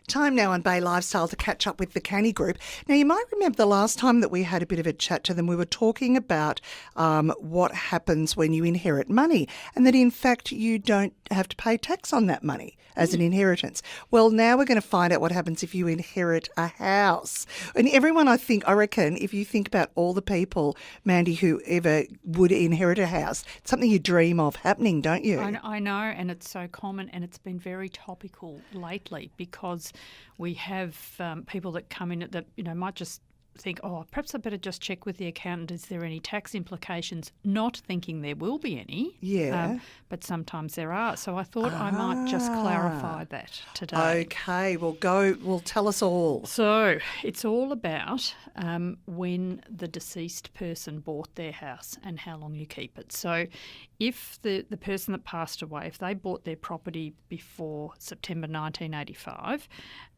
Time now on Bay Lifestyle to catch up with the Canny group. Now, you might remember the last time that we had a bit of a chat to them, we were talking about what happens when you inherit money and that, in fact, you don't have to pay tax on that money as an inheritance. Well, now we're going to find out what happens if you inherit a house. And everyone, I reckon, if you think about all the people, Mandy, who ever would inherit a house, it's something you dream of happening, don't you? I know, and it's so common, and it's been very topical lately because we have people that come in that might just think, oh, perhaps I better just check with the accountant, is there any tax implications, not thinking there will be any. Yeah. But sometimes there are. So I thought I might just clarify that today. Okay, well, tell us all. So it's all about when the deceased person bought their house and how long you keep it. So if the person that passed away, if they bought their property before September 1985,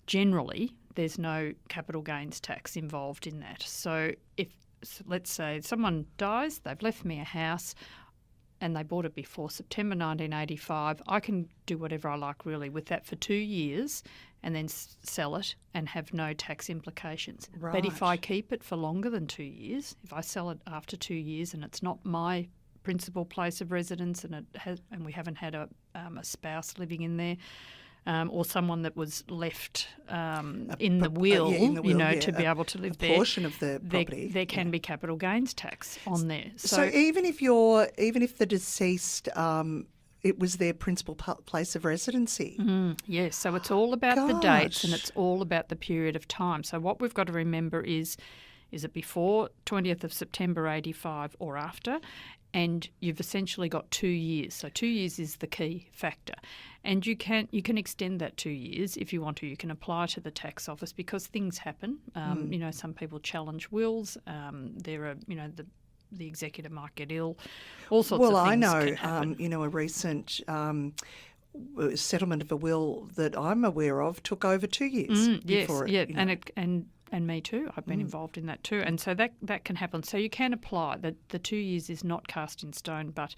generally there's no capital gains tax involved in that. So if, let's say, someone dies, they've left me a house and they bought it before September 1985, I can do whatever I like really with that for 2 years and then sell it and have no tax implications. Right. But if I keep it for longer than 2 years, if I sell it after 2 years and it's not my principal place of residence and we haven't had a spouse living in there, or someone that was left in the will, to be able to live there. A portion of the property. There can be capital gains tax on there. So even if the deceased, it was their principal place of residency. Yes, so it's all about the dates and it's all about the period of time. So what we've got to remember is it before 20th of September 85 or after? And you've essentially got 2 years. So 2 years is the key factor. And you can extend that 2 years if you want to. You can apply to the tax office because things happen. Some people challenge wills. There are, the executor might get ill. All sorts of things can happen. I know, a recent settlement of a will that I'm aware of took over 2 years before it. Yeah, and me too. I've been involved in that too. And so that can happen. So you can apply. The 2 years is not cast in stone, but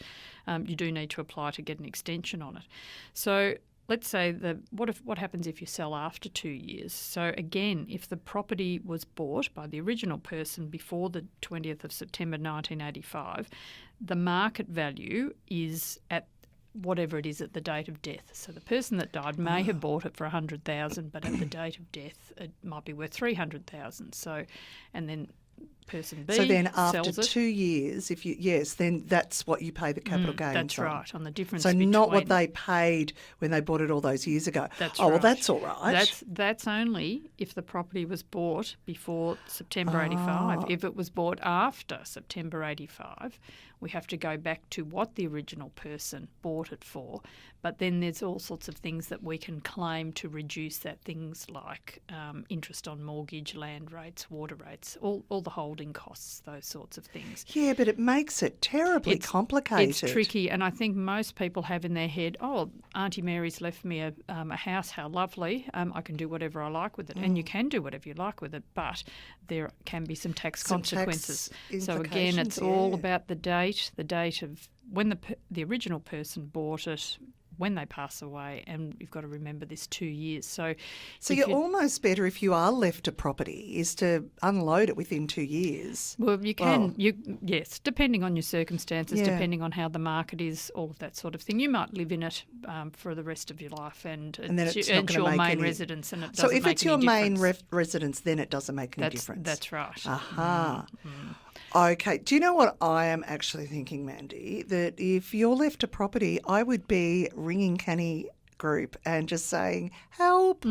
you do need to apply to get an extension on it. So let's say what happens if you sell after 2 years? So again, if the property was bought by the original person before the 20th of September 1985, the market value is at whatever it is at the date of death. So the person that died may have bought it for $100,000, but at the date of death it might be worth $300,000. So, and then person B So then after sells it. 2 years, then that's what you pay the capital gains That's on. right, on the difference So between... not what they paid when they bought it all those years ago. That's right. Well, that's all right. That's only if the property was bought before September 85. If it was bought after September 85, we have to go back to what the original person bought it for. But then there's all sorts of things that we can claim to reduce that, things like interest on mortgage, land rates, water rates, all the holding costs, those sorts of things. Yeah, but it makes it terribly complicated. It's tricky, and I think most people have in their head, oh, Auntie Mary's left me a house, how lovely, I can do whatever I like with it. And you can do whatever you like with it, but there can be some tax consequences. So again, it's all about the date of when the original person bought it, when they pass away, and you've got to remember this 2 years. So you're almost better if you are left a property is to unload it within 2 years. Well, you can. Yes, depending on your circumstances, depending on how the market is, all of that sort of thing. You might live in it for the rest of your life, and then it's your main residence, and it doesn't So if make it's your any main difference. residence, then it doesn't make any difference. That's right. Aha. Okay. Do you know what I am actually thinking, Mandy? That if you're left a property, I would be ringing Canny group and just saying, help.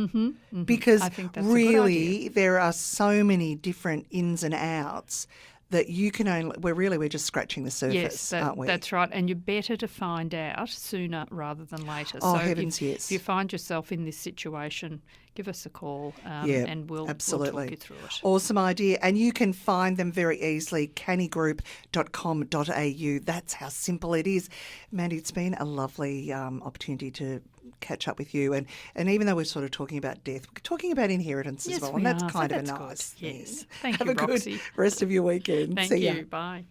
Because I think that's really there are so many different ins and outs that you can only, we're just scratching the surface, aren't we? That's right. And you're better to find out sooner rather than later. Oh, so heavens, yes. If you find yourself in this situation, give us a call and we'll talk you through it. Awesome idea. And you can find them very easily, cannygroup.com.au. That's how simple it is. Mandy, it's been a lovely opportunity to catch up with you. And even though we're sort of talking about death, we're talking about inheritance as well. And that's kind of a nice thing. Yes. Thank Have you, a good Roxie. rest of your weekend. Thank See you. ya. Bye.